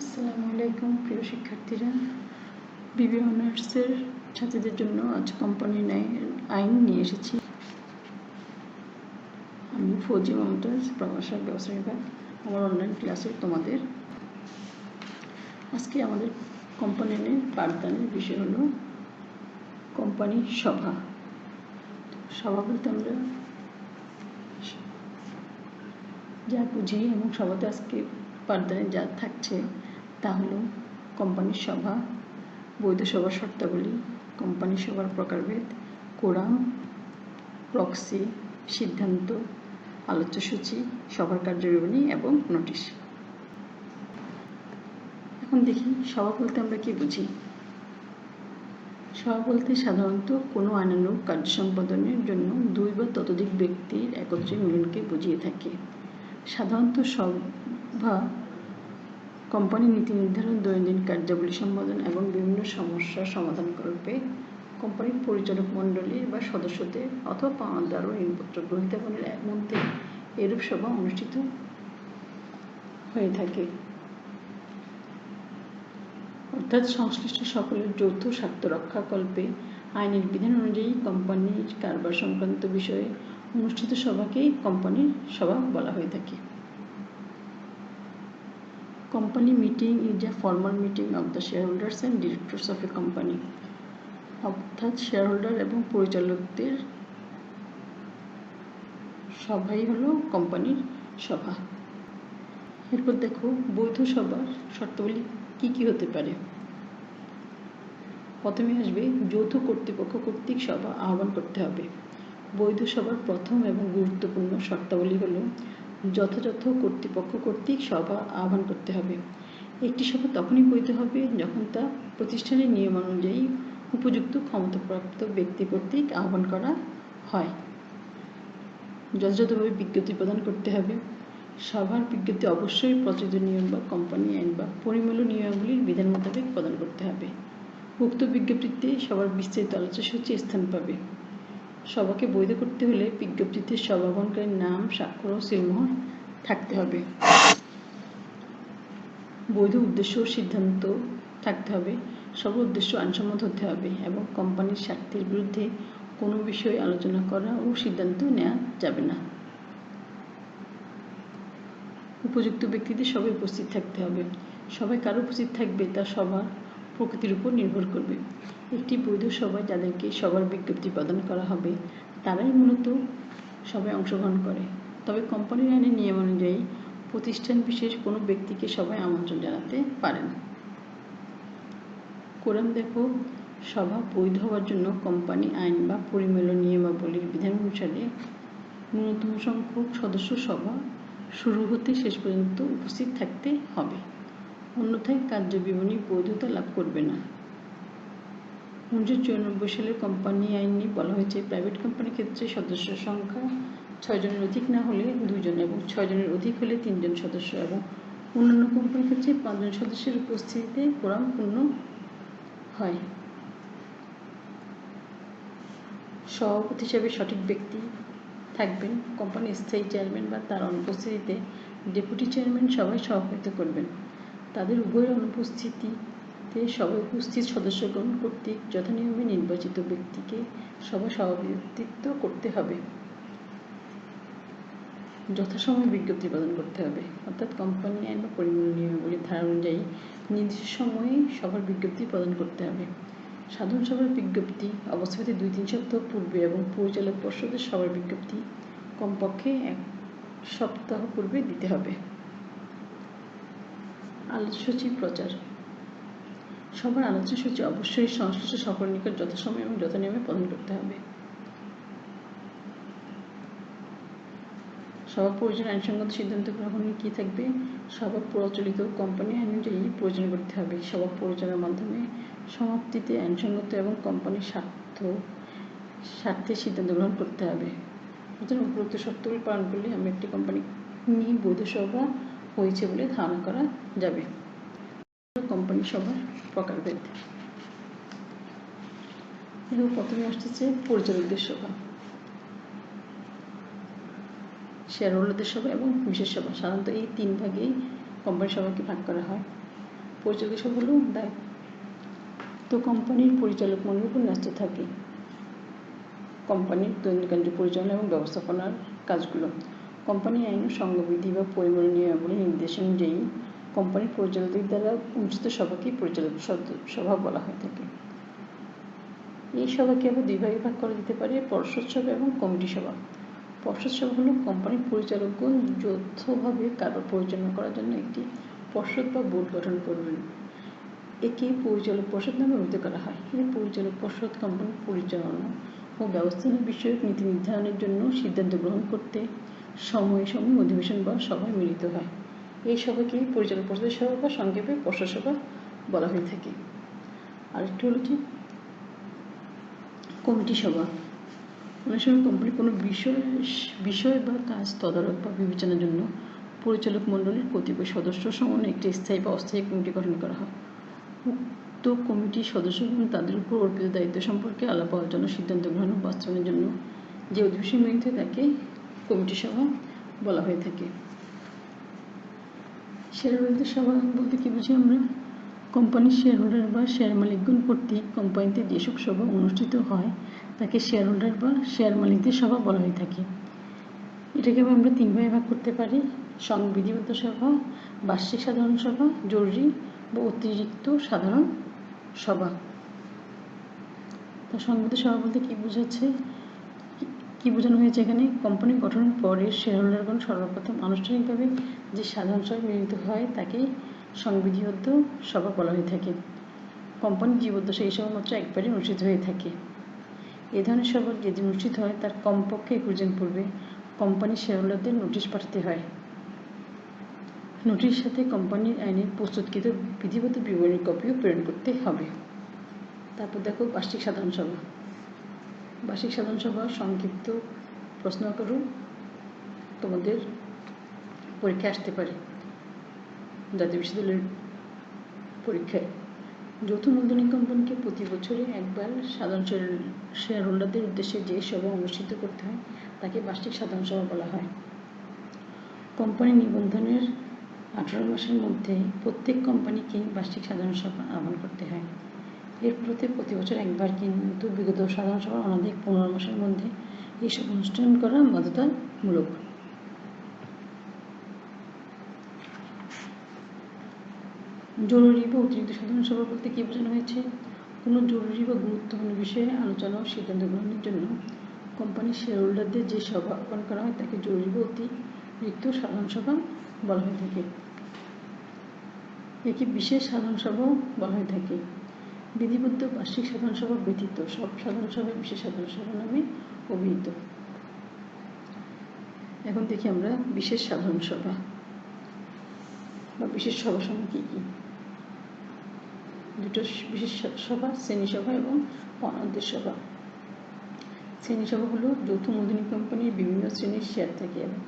আসসালামু আলাইকুম প্রিয় শিক্ষার্থীরা, বিবি অনার্সের ছাত্রীদের জন্য আজ কোম্পানি আইন নিয়ে এসেছি। আমি ফৌজি মমতাজ, প্রভাষক ব্যবসায় বিভাগ। আমার অনলাইন ক্লাসে তোমাদের আজকে আমাদের কোম্পানি আইনের পাঠদানের বিষয় হলো কোম্পানি সভা। সভা বলতে আমরা যা বুঝি এবং সভাতে আজকে পাঠদানে যা থাকছে তা হলো কোম্পানির সভা, বৈধ সভার শর্তাবলী, কোম্পানি সভার প্রকারভেদ, কোরাম, প্রক্সি, সিদ্ধান্ত, আলোচ্যসূচি, সভার কার্যবিবরণী এবং নোটিশ। এখন দেখি সভা বলতে আমরা কি বুঝি। সভা বলতে সাধারণত কোনো আইনানুগ কার্য সম্পাদনের জন্য দুই বা ততোধিক ব্যক্তির একত্রে মিলনকে বুঝিয়ে থাকে। সাধারণত সভা কোম্পানি নীতি নির্ধারণ, দৈনন্দিন কার্যাবলী সম্পাদন এবং বিভিন্ন সমস্যার সমাধানকল্পে কোম্পানির পরিচালক মণ্ডলীর বা সদস্যদের অথবা পাওনাদার ও ঋণপত্র গ্রহীতাগণের মধ্যে এরূপ সভা অনুষ্ঠিত হয়ে থাকে। অর্থাৎ সংশ্লিষ্ট সকলের যৌথ স্বার্থ রক্ষাকল্পে আইনের বিধান অনুযায়ী কোম্পানির কারবার সংক্রান্ত বিষয়ে অনুষ্ঠিত সভাকেই কোম্পানির সভা বলা হয়ে থাকে। Company meeting is a formal meeting of the shareholders and directors of a company. অর্থাৎ শেয়ারহোল্ডার এবং পরিচালকদের সভাই হলো কোম্পানির সভা। এরপর দেখো বৈধ সভার শর্তাবলী কি কি হতে পারে। প্রথমে আসবে যৌথ কর্তৃপক্ষ কর্তৃক সভা আহ্বান করতে হবে। বৈধ সভার প্রথম এবং গুরুত্বপূর্ণ শর্তাবলী হলো যথাযথ কর্তৃপক্ষ কর্তৃক সভা আহ্বান করতে হবে। একটি সভা তখনই বৈধ হবে যখন তা প্রতিষ্ঠানের নিয়ম অনুযায়ী উপযুক্ত ক্ষমতাপ্রাপ্ত ব্যক্তি কর্তৃক আহ্বান করা হয়। যথাযথভাবে বিজ্ঞপ্তি প্রদান করতে হবে। সভার বিজ্ঞপ্তি অবশ্যই প্রচলিত নিয়ম বা কোম্পানি আইন বা পরিমূল্য নিয়মাবলীর বিধান মোতাবেক প্রদান করতে হবে। উক্ত বিজ্ঞপ্তিতে সবার বিস্তারিত আলোচ্যসূচি স্থান পাবে। সভাকে বৈধ করতে হলে বিজ্ঞপ্তিতে সভাবহনকারীর নাম, স্বাক্ষর ও সিলমোহর থাকতে হবে। বৈধ উদ্দেশ্য ও সিদ্ধান্ত থাকতে হবে। সবার উদ্দেশ্য আইনসম্মত হতে হবে এবং কোম্পানির স্বার্থের বিরুদ্ধে কোনো বিষয়ে আলোচনা করা ও সিদ্ধান্ত নেওয়া যাবে না। উপযুক্ত ব্যক্তিদের সবাই উপস্থিত থাকতে হবে। সবাই কারো উপস্থিত থাকবে তা সভার প্রকৃতির উপর নির্ভর করবে। একটি বৈধ সভায় যাদেরকে সবার বিজ্ঞপ্তি প্রদান করা হবে তারাই মূলত সভায় অংশগ্রহণ করে। তবে কোম্পানির আইনের নিয়ম অনুযায়ী প্রতিষ্ঠান বিশেষ কোনো ব্যক্তিকে সভায় আমন্ত্রণ জানাতে পারেন। কোরাম দেখো, সভা বৈধ হওয়ার জন্য কোম্পানি আইন বা পরিমূল্য নিয়মাবলীর বিধান অনুসারে ন্যূনতম সংখ্যক সদস্য সভা শুরু হতে শেষ পর্যন্ত উপস্থিত থাকতে হবে, অন্যথায় কার্যবিবরণী বৈধতা লাভ করবে না। 1994 সালের কোম্পানি আইনে বলা হয়েছে প্রাইভেট কোম্পানির ক্ষেত্রে সদস্য সংখ্যা 6 জনের অধিক না হলে 2 জন এবং 6 জনের অধিক হলে 3 জন সদস্য এবং অন্যান্য কোম্পানির ক্ষেত্রে 5 জন সদস্যের উপস্থিতিতে কোরাম পূর্ণ হয়। সভাপতি হিসেবে সঠিক ব্যক্তি থাকবেন। কোম্পানির স্থায়ী চেয়ারম্যান বা তার অনুপস্থিতিতে ডেপুটি চেয়ারম্যান সভায় সভাপতিত্ব করবেন। তাদের উভয়ের অনুপস্থিতিতে সভায় উপস্থিত সদস্যগণ কর্তৃক যথানিয়মে নির্বাচিত ব্যক্তিকে সভায় সভাপতিত্ব করতে হবে। যথাসময়ে বিজ্ঞপ্তি প্রদান করতে হবে। অর্থাৎ কোম্পানি আইন বা পরিমূল্য নিয়মাবলীর ধারা অনুযায়ী নির্দিষ্ট সময়ে সভার বিজ্ঞপ্তি প্রদান করতে হবে। সাধারণ সভার বিজ্ঞপ্তি অবস্থাতে 2-3 সপ্তাহ পূর্বে এবং পরিচালক পর্ষদের সভার বিজ্ঞপ্তি কমপক্ষে 1 সপ্তাহ পূর্বে দিতে হবে। আলোচ্যসূচি প্রচার। সবার আলোচ্যসূচি অবশ্যই সংশ্লিষ্ট সকলের নিকট যথাসময়ে এবং যথানিয়মে প্রদান করতে হবে। সভা পরিচালনা আইনসঙ্গত সিদ্ধান্ত গ্রহণে কি থাকবে? সভা প্রচলিত কোম্পানি আইন অনুযায়ী পরিচালনা করতে হবে। সভা পরিচালনার মাধ্যমে সমাপ্তিতে আইনসঙ্গত এবং কোম্পানির স্বার্থে সিদ্ধান্ত গ্রহণ করতে হবে। অর্থাৎ উপরোক্ত শর্তগুলি পালন করলে আমরা একটি কোম্পানি নিয়ে বৈধ সভা হয়েছে বলে ধারণা করা যাবে। কোম্পানি সভার প্রকারভেদ। প্রথমে আসতেছে পরিচালকদের সভা, শেয়ারহোল্ডারদের সভা এবং বিশেষ সভা। সাধারণত এই 3 ভাগেই কোম্পানি সভাকে ভাগ করা হয়। পরিচালক সভা হলো দায়িত্ব কোম্পানির পরিচালক মণ্ডলীর উপর ন্যস্ত থাকে কোম্পানির দৈনন্দিন কার্য পরিচালনা এবং ব্যবস্থাপনার কাজগুলো। কোম্পানি আইন, সংঘবিধি বা পরিমাণ নিয়মাবলী নির্দেশ অনুযায়ী কোম্পানির পরিচালকদের দ্বারা অনুষ্ঠিত সভাকে পরিচালক সভা বলা হয়ে থাকে। এই সভাকে আবার দুই ভাগে ভাগ করা যেতে পারে: পর্ষদ সভা এবং কমিটি সভা। পর্ষদ সভা হলো কোম্পানির পরিচালকগণ যৌথভাবে কারবার পরিচালনা করার জন্য একটি পর্ষদ বা বোর্ড গঠন করবেন। একে পরিচালক পর্ষদ নামে অভিহিত করা হয়। এই পরিচালক পর্ষদ কোম্পানির পরিচালনা ও ব্যবস্থাপনা বিষয়ক নীতি নির্ধারণের জন্য সিদ্ধান্ত গ্রহণ করতে সময়ে সময়ে অধিবেশন বা সভায় মিলিত হয়। এই সভাকে পরিচালক পর্ষদের সভা বা সংক্ষেপে পর্ষদ সভা বলা হয়ে থাকে। আরেকটি হলো যে কমিটি সভা। অনেক সময় কোম্পানির কোনো বিষয় বা কাজ তদারক বা বিবেচনার জন্য পরিচালক মণ্ডলীর কতিপয় সদস্য সমন্বয়ে একটি স্থায়ী বা অস্থায়ী কমিটি গঠন করা হয়। উক্ত কমিটির সদস্যগণ তাদের উপর অর্পিত দায়িত্ব সম্পর্কে আলাপ আলোচনা, সিদ্ধান্ত গ্রহণ ও বাস্তবায়নের জন্য যে অধিবেশন মিলিত হয় তাকে কমিটি সভা বলা হয়ে থাকে। শেয়ার হোল্ডার সভা বলতে কি বুঝি আমরা? কোম্পানির শেয়ার হোল্ডার বা শেয়ার মালিকগণ কর্তৃক কোম্পানিতে যেসব সভা অনুষ্ঠিত হয় তাকে শেয়ার হোল্ডার বা শেয়ার মালিকদের সভা বলা হয়ে থাকে। এটাকে আমরা তিন ভাগে ভাগ করতে পারি: সংবিধিবদ্ধ সভা, বার্ষিক সাধারণ সভা, জরুরি বা অতিরিক্ত সাধারণ সভা। তা সংবিধিবদ্ধ সভা বলতে কি বোঝানো হয়েছে এখানে? কোম্পানি গঠনের পরে শেয়ার হোল্ডারগণ সর্বপ্রথম আনুষ্ঠানিকভাবে যে সাধারণ সভায় মিলিত হয় তাকেই সংবিধিবদ্ধ সভা বলা হয়ে থাকে। কোম্পানির জীবদ্দশায় এই সভা মাত্র একবারই অনুষ্ঠিত হয়ে থাকে। এ ধরনের সভা যেদিন অনুষ্ঠিত হয় তার কমপক্ষে 21 দিন পূর্বে কোম্পানির শেয়ার হোল্ডারদের নোটিশ পাঠাতে হয়। নোটিশের সাথে কোম্পানির আইনের প্রস্তুতকৃত বিধিবদ্ধ বিবরণীর কপিও প্রেরণ করতে হবে। তারপর দেখো বার্ষিক সাধারণ সভা। বার্ষিক সাধারণ সভা সংক্ষিপ্ত প্রশ্ন আকারেও তোমাদের পরীক্ষায় আসতে পারে, জাতীয় বিশ্ববিদ্যালয়ের পরীক্ষায়। যৌথ মূলধনী কোম্পানিকে প্রতি বছরে একবার সাধারণ শেয়ার হোল্ডারদের উদ্দেশ্যে যে সভা অনুষ্ঠিত করতে হয় তাকে বার্ষিক সাধারণ সভা বলা হয়। কোম্পানি নিবন্ধনের 18 মাসের মধ্যে প্রত্যেক কোম্পানিকেই বার্ষিক সাধারণ সভা আহ্বান করতে হয়। এর ফলে প্রতি বছর একবার, কিন্তু বিগত সাধারণ সভার অনধিক 15 মাসের মধ্যে এইসব অনুষ্ঠান করা বাধ্যতামূলক। জরুরি বা অতিরিক্ত সাধারণ সভা বলতে কি বোঝানো হয়েছে? কোনো জরুরি বা গুরুত্বপূর্ণ বিষয়ে আলোচনা ও সিদ্ধান্ত গ্রহণের জন্য কোম্পানির শেয়ার হোল্ডারদের যে সভা আহ্বান করা হয় তাকে জরুরি বা অতিরিক্ত সাধারণ সভা বলা হয়ে থাকে। একে বিশেষ সাধারণ সভাও বলা হয়ে থাকে। বিধিবদ্ধ বার্ষিক সাধারণ সভা ব্যতীত সব সাধারণ সভায় বিশেষ সাধারণ সভা নামে অভিহিত। এখন দেখি আমরা বিশেষ সাধারণ সভা বা বিশেষ সভা সমূহ কি কি। দুটো বিশেষ সভা: শ্রেণী সভা এবং পাওনাদারদের সভা। শ্রেণী সভা হলো যৌথ মূলধনী কোম্পানির বিভিন্ন শ্রেণীর শেয়ার থাকে এবং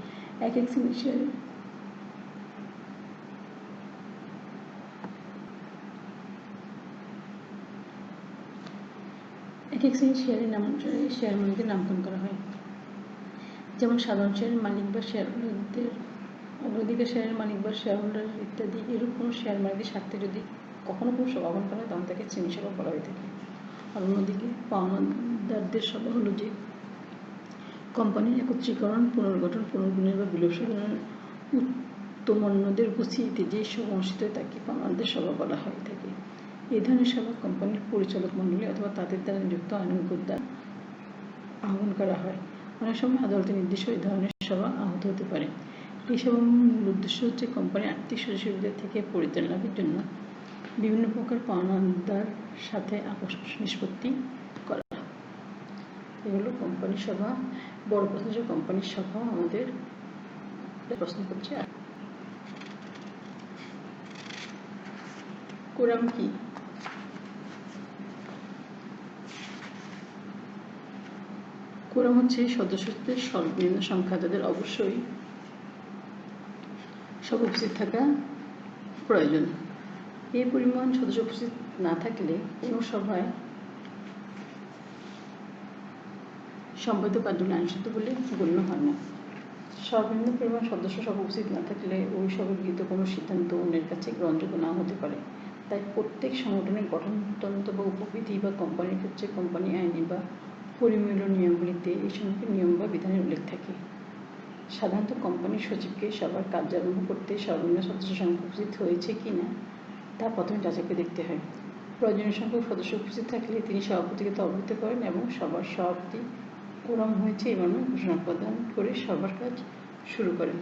এক এক শ্রেণীর শেয়ারে শেয়ারের নাম অনুসারে শেয়ার মালিকদের নামকরণ করা হয়। যেমন সাধারণ শেয়ারের মালিক বা শেয়ার হোল্ডারদের, অগ্রাধিকার শেয়ারের মালিক বা শেয়ার হোল্ডার ইত্যাদি। এরূপ কোনো শেয়ার মালিকদের স্বার্থে যদি কখনো কোনো সভা আহ্বান করা হয় তখন তাকে শ্রেণী সভা বলা হয়ে থাকে। আর অন্যদিকে পাওনাদারদের সভা হলো যে কোম্পানির একত্রীকরণ, পুনর্গঠন, পুনর্বিনিয়োগ বা বিলোপ সাধনের উত্তমন্যদের উপস্থিতিতে যে সভা অনুষ্ঠিত হয় তাকে পাওনাদারদের সভা বলা হয়ে থাকে। এই ধরনের সভা কোম্পানির পরিচালক মণ্ডলী অথবা তাদের দ্বারা নিযুক্ত আইনজ্ঞ দ্বারা আহ্বান করা হয়। অনেক সময় আদালতের নির্দেশে এই ধরনের সভা আহত হতে পারে। এই সভার মূল উদ্দেশ্য হচ্ছে কোম্পানির আর্থিক সুযোগ-সুবিধা থেকে পরিত্রাণ লাভের জন্য বিভিন্ন প্রকার পাওনাদার সাথে আপোষ নিষ্পত্তি করা। এগুলো কোম্পানির সভা। বড় প্রশ্ন যে কোম্পানির সভা আমাদের প্রশ্ন করছে। কোরাম কি? কোরাম হচ্ছে সদস্যদের সর্বনিম্ন সংখ্যা, তাদের অবশ্যই সব উপস্থিত থাকা প্রয়োজন। এই পরিমাণ সদস্য উপস্থিত না থাকলে কোনো সভায় সম্পাদিত কার্যগুলি আইনসিদ্ধ বলে গণ্য হয় না। সর্বনিম্ন পরিমাণ সদস্য সভা উপস্থিত না থাকলে ওই সভায় গৃহীত কোনো সিদ্ধান্ত অন্যের কাছে গ্রহণযোগ্য না হতে পারে। তাই প্রত্যেক সংগঠনের গঠনতন্ত্র বা উপবিধি বা কোম্পানির ক্ষেত্রে কোম্পানি আইনে বা পরিমূল্য নিয়মগুলিতে এই সম্পর্কে নিয়ম বা বিধানের উল্লেখ থাকে। সাধারণত কোম্পানির সচিবকে সবার কার্য আরম্ভ করতে সর্বনিম্ন সদস্য সংখ্যা উপস্থিত হয়েছে কি না তা প্রথমে যাচাই করে দেখতে হয়। প্রয়োজনীয় সংখ্যক সদস্য উপস্থিত থাকলে তিনি সভাপতিকে তা অবহিত করেন এবং সবার সভাপতি কোরাম হয়েছে এই মর্মে ঘোষণা প্রদান করে সবার কাজ শুরু করেন।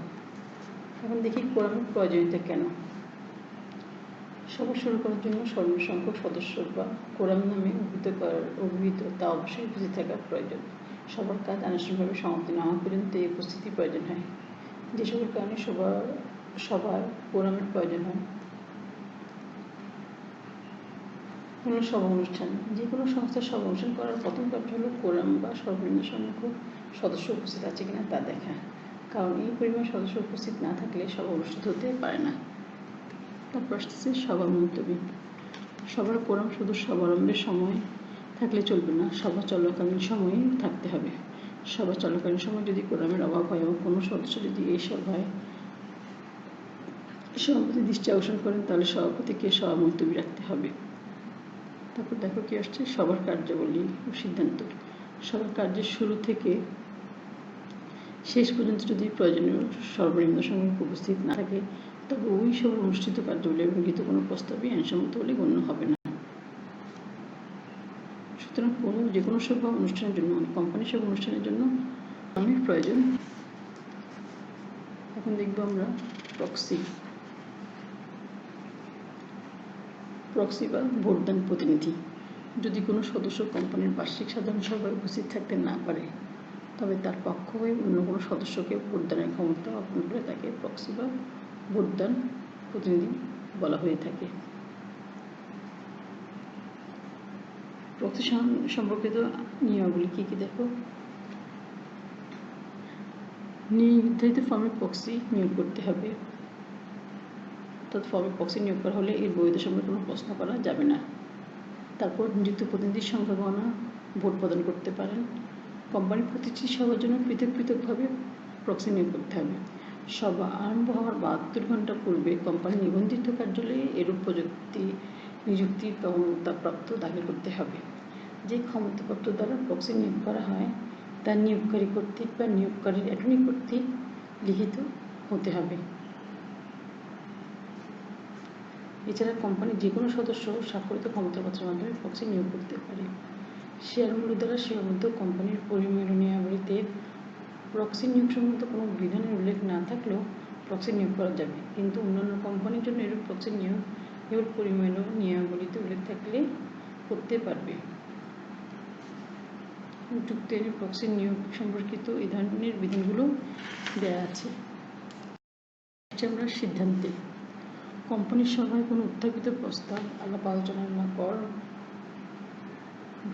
এখন দেখি কোরামের প্রয়োজনীয়তা কেন। সভা শুরু করার জন্য সর্বনিম্ন সংখ্যক সদস্য বা কোরাম নামে অভিহিত তা অবশ্যই উপস্থিত থাকা প্রয়োজন। সবার কাজ আনুষ্ঠানিকভাবে সমাপ্তি না হওয়া পর্যন্ত এই উপস্থিতি প্রয়োজন হয়। যে সকল কারণে সভায় কোরামের প্রয়োজন হয়। কোনো সভা অনুষ্ঠান, যে কোনো সংস্থার সভা অনুষ্ঠান করার প্রথম কাজ হলো কোরাম বা সর্বনিম্ন সংখ্যক সদস্য উপস্থিত আছে কিনা তা দেখা, কারণ এই পরিমাণ সদস্য উপস্থিত না থাকলে সভা অনুষ্ঠিত হতে পারে না। তারপর আসছে সভা মুলতবি। সবার কোরাম শুধু সভারম্ভের সময় থাকলে চলবে না, সভা চলাকালীন সময়ই থাকতে হবে। সভা চলাকালীন সময় যদি কোরামের অভাব হয় এবং কোনো সদস্য যদি এই সভায় সভাপতি দৃষ্টি আকর্ষণ করেন তাহলে সভাপতিকে সভা মুলতবি রাখতে হবে। তারপর দেখো কি আসছে সবার কার্যাবলী ও সিদ্ধান্ত। সবার কার্যের শুরু থেকে শেষ পর্যন্ত যদি প্রয়োজনীয় সর্বনিম্ন সংখ্যক উপস্থিত না থাকে তবে ওই সভার অনুষ্ঠিত কার্যাবলী এবং গৃহীত কোনো প্রস্তাবই আইনসম্মত বলে গণ্য হবে না। সুতরাং যে কোনো সভা অনুষ্ঠানের জন্য কোম্পানি সভা অনুষ্ঠানের জন্য অনেক প্রয়োজন। এখন দেখব আমরা প্রক্সি বা ভোটদান প্রতিনিধি। যদি কোনো সদস্য কোম্পানির বার্ষিক সাধারণ সভায় উপস্থিত থাকতে না পারে তবে তার পক্ষ হয়ে অন্য কোনো সদস্যকে ভোটদানের ক্ষমতা অর্পণ করে তাকে প্রক্সি বা ভোটদান প্রতিনিধি বলা হয়ে থাকে। প্রক্সি সম্পর্কিত নিয়মাবলী কী কী দেখো। নির্ধারিত ফর্মে প্রক্সি নিয়োগ করতে হবে, অর্থাৎ ফর্মে প্রক্সি নিয়োগ করা হলে এর বৈধতা সম্পর্কে কোনো প্রশ্ন করা যাবে না। তারপর নিযুক্ত প্রতিনিধির সংখ্যা গণনা, ভোট প্রদান করতে পারেন। কোম্পানির প্রতিটি সভার জন্য পৃথকভাবে প্রক্সি নিয়োগ করতে হবে। সভা আরম্ভ হওয়ার 72 ঘন্টা পূর্বে কোম্পানির নিবন্ধিত কার্যালয়ে এরূপ নিযুক্তির ক্ষমতাপ্রাপ্ত দাখিল করতে হবে। যে ক্ষমতাপ্রাপ্ত দ্বারা প্রক্সি নিয়োগ করা হয় তা নিয়োগকারী কর্তৃক বা নিয়োগকারীর অ্যাটর্নি কর্তৃক লিখিত হতে হবে। এছাড়া কোম্পানির যে কোনো সদস্য স্বাক্ষরিত ক্ষমতাপত্রের মাধ্যমে প্রক্সি নিয়োগ করতে পারে। শেয়ার মূল্য দ্বারা সীমাবদ্ধ কোম্পানির পরিমূল্য নিয়মাবলীতে প্রক্সি নিয়োগ সম্বন্ধে কোনো বিধানের উল্লেখ না থাকলেও প্রক্সি নিয়োগ করা যাবে, কিন্তু অন্যান্য কোম্পানির জন্য এরূপ প্রক্সি নিয়োগ এর পরিমূল্য নিয়মাবলীতে উল্লেখ থাকলে করতে পারবে। যুক্ত আইনে প্রক্সি নিয়োগ সম্পর্কিত এই ধরনের বিধানগুলো দেওয়া আছে। আমরা সিদ্ধান্তে কোম্পানির সভায় কোনো উত্থাপিত প্রস্তাব আলাপ আলোচনার পর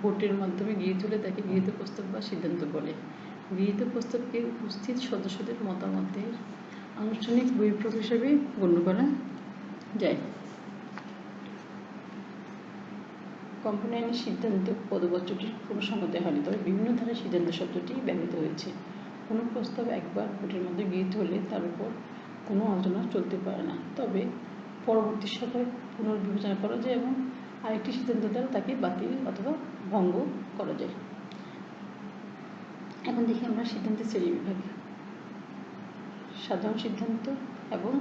ভোটের মাধ্যমে গৃহীত হলে তাকে গৃহীত প্রস্তাব বা সিদ্ধান্ত বলে। গৃহীত প্রস্তাবকে উপস্থিত সদস্যদের মতামতের আনুষ্ঠানিক বহিঃপ্রকাশ হিসেবে গণ্য করা যায়। কোম্পানি আইনের সিদ্ধান্ত পদবাচ্যটির কোনো সংজ্ঞা হয়নি, তবে বিভিন্ন ধারায় সিদ্ধান্ত শব্দটি ব্যবহৃত হয়েছে। কোনো প্রস্তাব একবার ভোটের মধ্যে গৃহীত হলে তার উপর কোনো আলোচনা চলতে পারে না, তবে পরবর্তী সভায় পুনর্বিবেচনা করা যায় এবং আরেকটি সিদ্ধান্ত দ্বারা তাকে বাতিল অথবা ভঙ্গ করা যায়। এখন দেখি আমরা সিদ্ধান্তের শ্রেণীবিভাগ। সাধারণ সিদ্ধান্ত এবং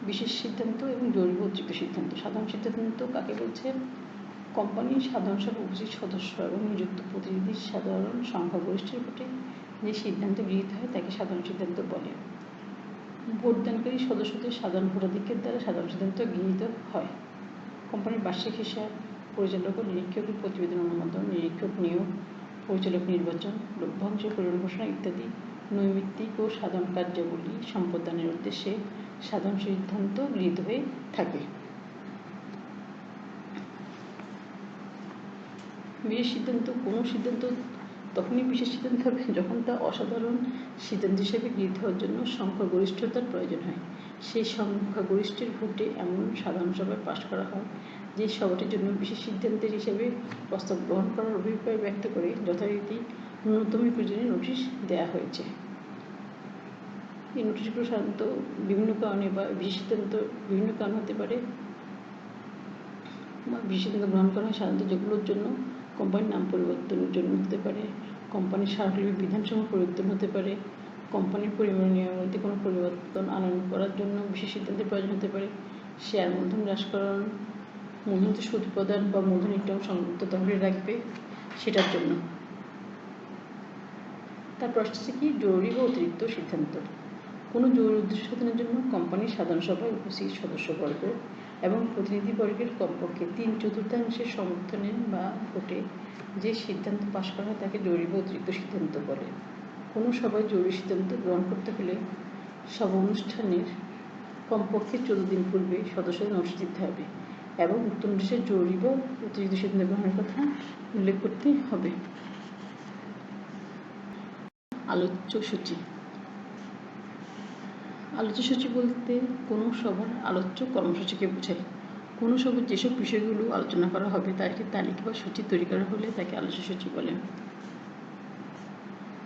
বিশেষ সিদ্ধান্ত এবং জরুরি অতিরিক্ত সিদ্ধান্ত। সাধারণ সিদ্ধান্ত কাকে বলছে? কোম্পানির সাধারণ সভার উপস্থিত সদস্য এবং নিযুক্ত প্রতিনিধির সাধারণ সংখ্যাগরিষ্ঠের ভোটে যে সিদ্ধান্ত গৃহীত হয় তাকে সাধারণ সিদ্ধান্ত বলে। ভোটদানকারী সদস্যদের সাধারণ ভোটাধিক্যের দ্বারা সাধারণ সিদ্ধান্ত গৃহীত হয়। কোম্পানির বার্ষিক হিসাব, পরিচালক ও নিরীক্ষকের প্রতিবেদন অনুমোদন, নিরীক্ষক নিয়োগ, পরিচালক নির্বাচন, লভ্যাংশের পরিমাণ ঘোষণা ইত্যাদি নৈমিত্তিক ও সাধারণ কার্যাবলী সম্পাদনের উদ্দেশ্যে সাধারণ সিদ্ধান্ত গৃহীত হয়ে থাকে। বিশেষ সিদ্ধান্ত, কোনো সিদ্ধান্ত তখনই বিশেষ সিদ্ধান্ত হবে যখন তা অসাধারণ সিদ্ধান্ত হিসেবে গৃহীত হওয়ার জন্য সংখ্যাগরিষ্ঠতার প্রয়োজন হয়। সেই সংখ্যাগরিষ্ঠের ভোটে এমন সাধারণ সভায় পাশ করা হয় যে সভাটির জন্য বিশেষ সিদ্ধান্তের হিসেবে প্রস্তাব গ্রহণ করার অভিপ্রায় ব্যক্ত করে যথারীতি ন্যূনতম 21 দিনের নোটিশ দেওয়া হয়েছে। এই নোটিশগুলো সাধারণত বিভিন্ন কারণে বা বিশেষ সিদ্ধান্ত বিভিন্ন কারণ হতে পারে। বা বিশেষ সিদ্ধান্ত গ্রহণ করা হয় সাধারণত যেগুলোর জন্য কোম্পানির নাম পরিবর্তনের জন্য হতে পারে, কোম্পানির সার্বজনীন বিধানসমূহ পরিবর্তন হতে পারে, কোম্পানির পরিমাণ নিয়মের মধ্যে কোনো পরিবর্তন আনয়ন করার জন্য বিশেষ সিদ্ধান্তের প্রয়োজন হতে পারে, শেয়ার মূলধন হ্রাসকরণ, মূলধন সুদ প্রদান বা মূলধন একটু সংযুক্ত তহবিলে রাখবে সেটার জন্য। তারপর আসছে কি জরুরি বা অতিরিক্ত সিদ্ধান্ত। কোনো জরুরি উদ্দেশ্য সাধনের জন্য কোম্পানির সাধারণ সভায় উপস্থিত সদস্যবর্গ এবং প্রতিনিধিবর্গের কমপক্ষে 3/4 সমর্থনে বা ভোটে যে সিদ্ধান্ত পাশ করা হয় তাকে জরুরি বা অতিরিক্ত সিদ্ধান্ত বলে। কোনো সভায় জরুরি সিদ্ধান্ত গ্রহণ করতে হলে সভা অনুষ্ঠানের কমপক্ষে 14 দিন পূর্বে সদস্যদের নোটিশ দিতে হবে এবং উক্ত নোটিশে জরুরি বা অতিরিক্ত সিদ্ধান্ত গ্রহণের কথা উল্লেখ করতে হবে। আলোচ্য সূচি। আলোচ্য সূচি বলতে কোনো সভার আলোচ্য কর্মসূচিকে বোঝায়। কোনো সভায় যেসব বিষয়গুলো আলোচনা করা হবে তার একটি তালিকা বা সূচি তৈরি করা হলে তাকে আলোচ্য সূচি বলে।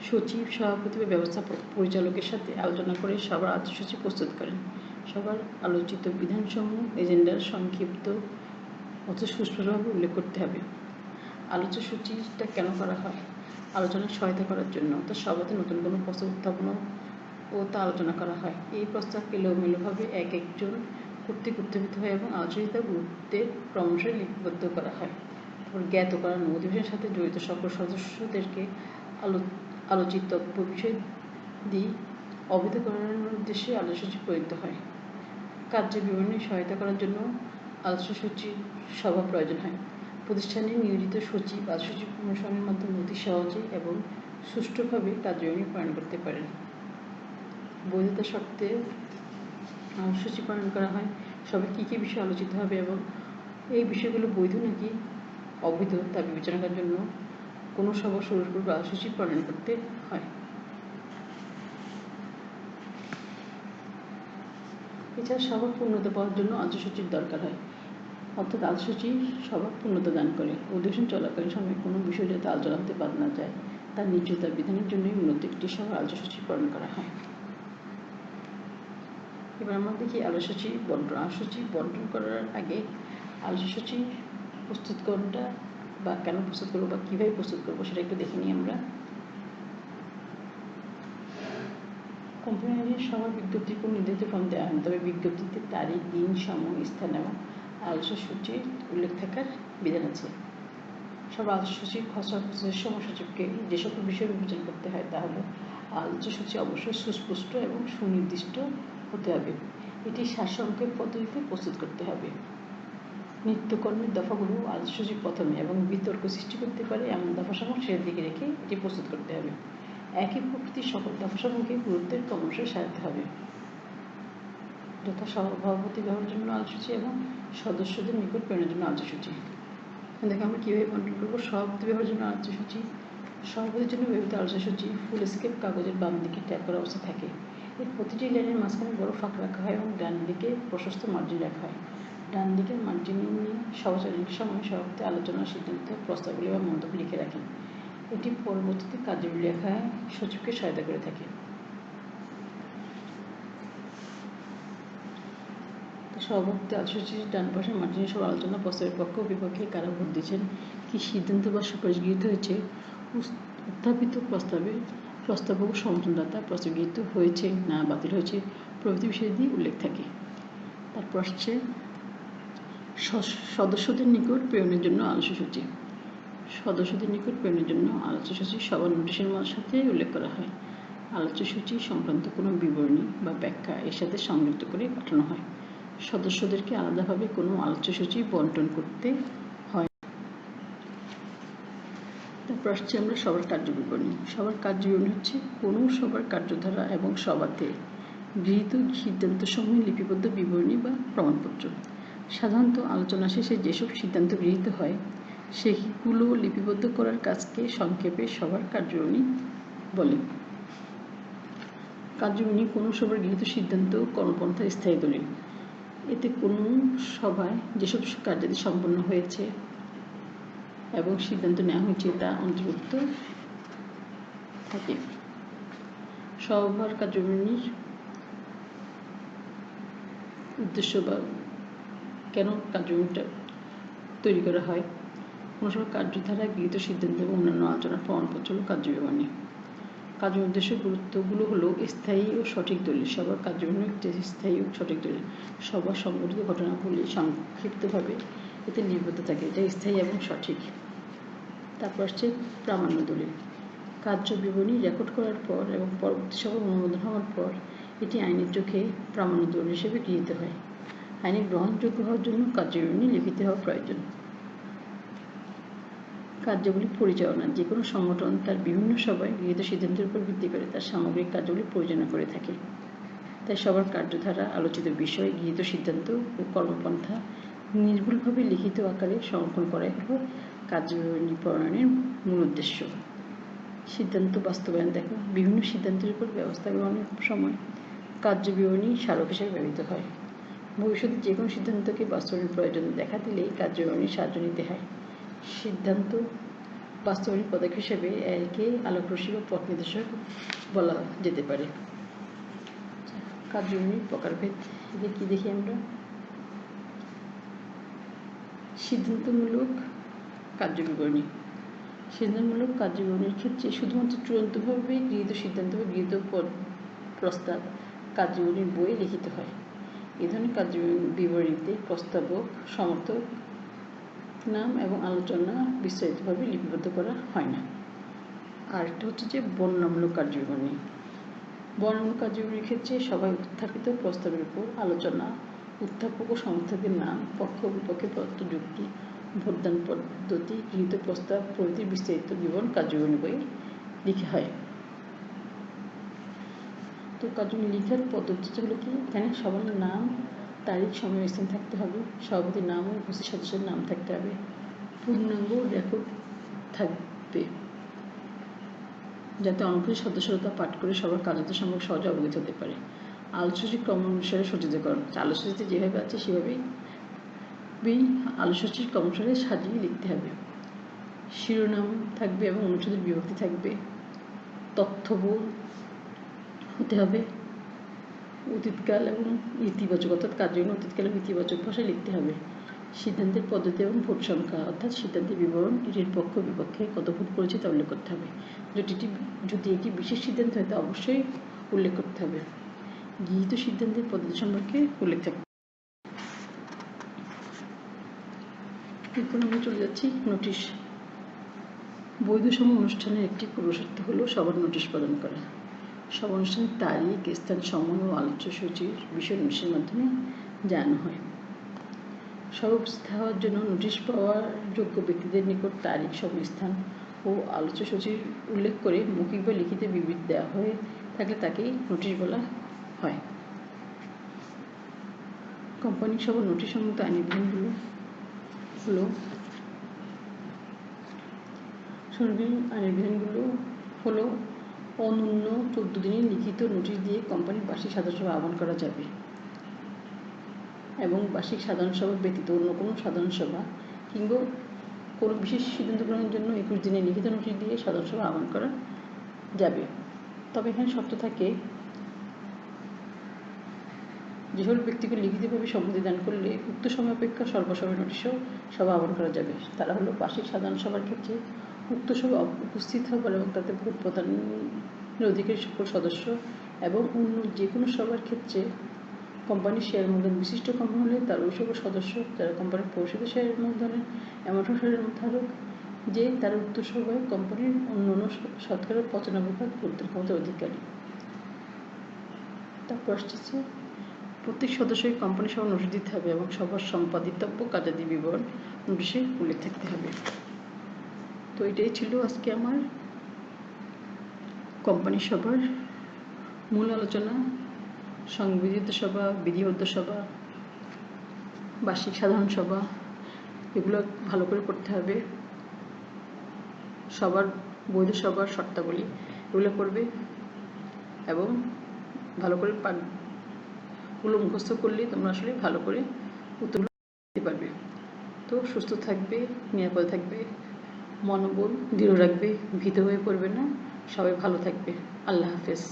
সচিব, সভাপতি বা ব্যবস্থা পরিচালকের সাথে আলোচনা করে সভার আলোচ্য সূচি প্রস্তুত করেন। সভার আলোচিত বিধানসমূহ এজেন্ডার সংক্ষিপ্ত অথচ সুস্পষ্টভাবে উল্লেখ করতে হবে। আলোচ্য সূচিটা কেন করা হয়? আলোচনায় সহায়তা করার জন্য, অর্থাৎ সভাতে নতুন কোনো প্রস্তাব উত্থাপন ও তা আলোচনা করা হয়। এই প্রস্তাবকে এলোমেলোভাবে একজন কর্তৃক উত্থাপিত হয় এবং আলোচিত গুরুত্বের ক্রমশই লিপিবদ্ধ করা হয়। তারপর জ্ঞাত করানো, অধিবেশনের সাথে জড়িত সকল সদস্যদেরকে আলোচিত বিষয় দিয়ে অবহিত করানোর উদ্দেশ্যে আলোচ্যসূচি প্রণীত হয়। কার্য বিবরণী সহায়তা করার জন্য আলোচ্যসূচি সভা প্রয়োজন হয়। প্রতিষ্ঠানে নিয়োজিত সচিব আলোচ্যসূচি অনুসরণের মাধ্যমে অতি সহজে এবং সুষ্ঠুভাবে কার্যবিবরণী প্রণয়ন করতে পারেন। বৈধতা শর্তে আলোচ্যসূচি প্রণয়ন করা হয়। সবাই কী কী বিষয় আলোচিত হবে এবং এই বিষয়গুলো বৈধ নাকি অবৈধ তা বিবেচনা করার জন্য কোনো সভা শুরুর পূর্বে আলোচ্যসূচি প্রণয়ন করতে হয়। এছাড়া সভা পূর্ণতা পাওয়ার জন্য আলোচ্যসূচির দরকার হয়, অর্থাৎ আলোচ্যসূচি সভা পূর্ণতা দান করে। অধিবেশন চলাকালীন সময়ে কোনো বিষয় যাতে আলোচনা হতে বাদ না যায় তার নিশ্চয়তা বিধানের জন্যই মূলত একটি সভা আলোচ্যসূচি প্রণয়ন করা হয়। এবার আমরা দেখি আলোচ্যসূচি বন্টন। আলোচ্যসূচি বন্টন করার আগে আলোচ্যসূচি প্রস্তুত করাটা বা কেন প্রস্তুত করবো বা কীভাবে প্রস্তুত করবো সেটা একটু দেখে নিই আমরা। কোম্পানির সবার বিজ্ঞপ্তির কোনো নির্ধারিত ফর্ম দেওয়া হয়, তবে বিজ্ঞপ্তিতে তারিখ, দিন, সময়, স্থান এবং আলোচ্যসূচির উল্লেখ থাকার বিধান আছে। সব আলোচ্যসূচির খসড়া প্রস্তুতের সময় সচিবকে যে সকল বিষয় বিবেচনা করতে হয় তা হলো আলোচ্যসূচি অবশ্যই সুস্পষ্ট এবং সুনির্দিষ্ট হতে হবে। এটি সারসংক্ষেপ পদ্ধতিতে প্রস্তুত করতে হবে। নিত্যকর্মের দফাগুলো আলোচ্যসূচির প্রথমে এবং বিতর্ক সৃষ্টি করতে পারে এমন দফাসমূহ শেষের দিকে রেখে এটি প্রস্তুত করতে হবে। একই প্রকৃতির সকল দফাসমূহকে গুরুত্বের ক্রমশই সাজাতে হবে, যথা সভাপতি ব্যবহারের জন্য আলোচ্যসূচি এবং সদস্যদের নিকট প্রেরণের জন্য আলোচ্যসূচি। দেখো আমরা কীভাবে বন্টন করবো। সভাপতি ব্যবহারের জন্য আলোচ্যসূচি। সভাপতির জন্য ব্যবহৃত আলোচ্যসূচি ফুল স্কেপ কাগজের বাম দিকে ট্যাগ করা অবস্থা থাকে। এর প্রতিটি লাইনের মাঝখানে বড় ফাঁক রাখা হয় এবং ডান দিকে প্রশস্ত মার্জিন রাখা হয়। ডান দিকের মার্জিন নিয়ে সভা চালানোর সময় সভাপতি আলোচনার সিদ্ধান্ত, প্রস্তাবগুলি বা মন্তব্য লিখে রাখেন। এটি পরবর্তীতে কার্যবিধি লেখায় সচিবকে সহায়তা করে থাকে। সভাপতি আলোচ্যসূচির ডান পাশে মার্জিনে সব আলোচনা, প্রস্তাবের পক্ষ ও বিপক্ষে কারা ভোট দিয়েছেন, কী সিদ্ধান্ত বা সুপারিশ গৃহীত হয়েছে, উত্থাপিত প্রস্তাবক সমর্থনদাতা, প্রস্তাব গৃহীত হয়েছে না বাতিল হয়েছে প্রভৃতি বিষয় দিয়ে উল্লেখ থাকে। তারপর আসছে সদস্যদের নিকট প্রেরণের জন্য আলোচ্যসূচি। সদস্যদের নিকট প্রেরণের জন্য আলোচ্যসূচি সবার নোটিশের সাথে উল্লেখ করা হয়। আলোচ্যসূচি সংক্রান্ত কোনো বিবরণী বা ব্যাখ্যা এর সাথে সংযুক্ত করে পাঠানো হয়। সদস্যদেরকে আলাদাভাবে কোনো আলোচ্যসূচি বন্টন করতে হয়। তারপর আসছে আমরা সবার কার্যবিবরণী। সবার কার্যবিবরণী হচ্ছে কোনো সবার কার্যধারা এবং সভাতে গৃহীত সিদ্ধান্তসমূহ লিপিবদ্ধ বিবরণী বা প্রমাণপত্র। সাধারণত আলোচনা শেষে যেসব সিদ্ধান্ত গৃহীত হয় সেগুলো লিপিবদ্ধ করার কাজকে সংক্ষেপে সবার কার্যবিবরণী বলে। কার্যবিবরণী কোনো সভার গৃহীত সিদ্ধান্ত, কর্মপন্থা, স্থায়ী দলিল। এতে কোনো সভায় যেসব কার্যাদি সম্পন্ন হয়েছে এবং সিদ্ধান্ত নেওয়া হয়েছে তা অন্তর্ভুক্ত থাকে। সভার কার্যবিবরণীর উদ্দেশ্য বা কেন কার্যবিবরণীটা তৈরি করা হয়। কোনো সময় কার্যধারা, গৃহীত সিদ্ধান্ত এবং অন্যান্য আলোচনার প্রমাণপত্র হল কার্যবিবরণী। কার্য উদ্দেশ্যের গুরুত্বগুলো হলো স্থায়ী ও সঠিক দলিল। সবার কার্যবিবরণী একটি স্থায়ী ও সঠিক দলিল। সবার সংঘটিত ঘটনাগুলি সংক্ষিপ্তভাবে এতে লিপিবদ্ধ থাকে, যা স্থায়ী এবং সঠিক। তারপর আসছে প্রামাণ্য দলিল। কার্য বিবরণী রেকর্ড করার পর এবং পরবর্তী সভায় অনুমোদন হওয়ার পর এটি আইনের চোখে প্রামাণ্য দলিল হিসেবে গৃহীত হয়। আইনে গ্রহণযোগ্য হওয়ার জন্য কার্য বিবরণী লিখিত হওয়া প্রয়োজন। কার্যাবলী পরিচালনা। যে কোনো সংগঠন তার বিভিন্ন সভায় গৃহীত সিদ্ধান্তের উপর ভিত্তি করে তার সামগ্রিক কার্যাবলী পরিচালনা করে থাকে। তাই সবার কার্যধারা, আলোচিত বিষয়, গৃহীত সিদ্ধান্ত ও কর্মপন্থা নির্ভুলভাবে লিখিত আকারে সংরক্ষণ করাই হল কার্যবিবরণী প্রণয়নের মূল উদ্দেশ্য। সিদ্ধান্ত বাস্তবায়ন। দেখো, বিভিন্ন সিদ্ধান্তের উপর ব্যবস্থা গ্রহণের সময় কার্যবিবরণী স্মারক হিসেবে ব্যবহৃত হয়। ভবিষ্যতে যে কোনো সিদ্ধান্তকে বাস্তবায়নের প্রয়োজন দেখা দিলেই কার্যবিবরণীর সাহায্য নিতে হয়। সিদ্ধান্ত বাস্তবায়নের পদক্ষেপ হিসেবে একে আলোকরশ্মি বা পথ নির্দেশক বলা যেতে পারে। কার্যবিবরণীর প্রকারভেদ। একে কি দেখি আমরা? সিদ্ধান্তমূলক কার্যবিবরণী। সিদ্ধান্তমূলক কার্যবিবরণীর ক্ষেত্রে শুধুমাত্র চূড়ান্তভাবে গৃহীত সিদ্ধান্ত বা গৃহীত প্রস্তাব কার্যবিবরণীর বইয়ে লিখিত হয়। এ ধরনের কার্যবিবরণীতে প্রস্তাবক, সমর্থক নাম এবং আলোচনা বিস্তারিতভাবে লিপিবদ্ধ করা হয় না। আরেকটা হচ্ছে যে বর্ণনামূলক কার্যবিবরণী। বর্ণনামূলক কার্যবিবরণীর ক্ষেত্রে সভায় উত্থাপিত প্রস্তাবের উপর আলোচনা, উত্থাপক ও সমর্থকের নাম, পক্ষ বিপক্ষে প্রদত্ত যুক্তি, ভোটদান পদ্ধতি, গৃহীত প্রস্তাব প্রভৃতির বিস্তারিত বিবরণ কার্যবিবরণী বইয়ে লিখা হয়। তো কার্যবিবরণী লিখার পদ্ধতিটা হলো কি? এখানে সবার নাম, তারিখ, সময়, স্থান থাকতে হবে। সভাপতির নাম ও উপস্থিত সদস্যের নাম থাকতে হবে। পূর্ণাঙ্গ রেকর্ড থাকবে যাতে অনুপস্থিত সদস্যরা তা পাঠ করে সবার কার্যত সম্পর্কে সহজে অবগত হতে পারে। আলোচনার ক্রম অনুসারে সজ্জিতকরণ। আলোচনাতে যেভাবে আছে সেভাবেই আলোচনার ক্রম অনুসারে সাজিয়ে লিখতে হবে। শিরোনাম থাকবে এবং অনুচ্ছেদের বিভক্তি থাকবে। তথ্যবহুল হতে হবে। অতীতকাল এবং ইতিবাচক, অর্থাৎ কার্যবিবরণী অতীতকাল এবং ইতিবাচক ভাষায় লিখতে হবে। সিদ্ধান্তের পদ্ধতি এবং ভোট সংখ্যা, অর্থাৎ সিদ্ধান্তের বিবরণ, এটির পক্ষ বিপক্ষে কত ভোট পড়েছে তা উল্লেখ করতে হবে। যদি এটি বিশেষ সিদ্ধান্ত হয় তা অবশ্যই উল্লেখ করতে হবে। গৃহীত সিদ্ধান্তের পদ্ধতি সম্পর্কে উল্লেখ থাকবে। এরপর আমরা চলে যাচ্ছি নোটিশ। বৈধ সভা অনুষ্ঠানের একটি পূর্বশর্ত হল সবার নোটিশ প্রদান করা। সভা অনুষ্ঠানের তারিখ, স্থান, সময় ও আলোচ্য সূচির বিষয় নোটিশের মাধ্যমে জানানো হয়। সভা উপস্থিত হওয়ার জন্য নোটিশ পাওয়ার যোগ্য ব্যক্তিদের নিকট তারিখ, সময়, স্থান ও আলোচ্য সূচির উল্লেখ করে মৌখিক বা লিখিত বিবৃতি দেওয়া হয়ে থাকলে তাকেই নোটিশ বলা হয়। কোম্পানি সভা নোটিশ সম্মত আইনি বিধানগুলো হলো অনূন্য 14 দিনের লিখিত নোটিশ দিয়ে কোম্পানির বার্ষিক সাধারণ সভা আহ্বান করা যাবে এবং বার্ষিক সাধারণ সভা ব্যতীত অন্য কোনো সাধারণ সভা কিংবা কোনো বিশেষ সিদ্ধান্ত গ্রহণের জন্য 21 দিনের লিখিত নোটিশ দিয়ে সাধারণ সভা আহ্বান করা যাবে। তবে এখানে শর্ত থাকে, যে সকল ব্যক্তিকে লিখিতভাবে সম্মতি দান করলে উক্ত সময় অপেক্ষা স্বল্প সময় নোটিশও সভা আহ্বান করা যাবে। তারা হলো বার্ষিক সাধারণ সভার ক্ষেত্রে উক্ত সভা উপস্থিত হবার এবং তাতে ভোট প্রদানের অধিকারী সকল সদস্য, এবং অন্য যে কোনো সভার ক্ষেত্রে কোম্পানির শেয়ার মূলধন বিশিষ্ট কোম্পানি হলে তার ওই সকল সদস্য যারা কোম্পানির পরিষদ শেয়ারের মূলধনের এমন শেয়ারের ধারক যে তারা উক্ত সভায় কোম্পানির অন্যান্য শতকরা 95% ভোটদান ক্ষমতার অধিকারী। তারপর আসছে প্রত্যেক সদস্যকে কোম্পানি সভা নোটিশ দিতে হবে এবং সবার সম্পাদিতব্য কার্যাদি বিবরণ নোটিশে উল্লেখ থাকতে হবে। তো এটাই ছিল আজকে আমার কোম্পানি সভার মূল আলোচনা। সংবিধিত সভা, বিধিবদ্ধ সভা, বার্ষিক সাধারণ সভা, এগুলো ভালো করে পড়তে হবে। সবার বৈধ সভার শর্তাবলী এগুলো করবে এবং ভালো করে পাঠগুলো মুখস্থ করলে তোমরা আসলে ভালো করে উত্তরগুলো দিতে পারবে। তো সুস্থ থাকবে, নিরাপদে থাকবে, মনোবল দৃঢ় রাখবে, ভীত হয়ে পড়বে না। সবাই ভালো থাকবে। আল্লাহ হাফেজ।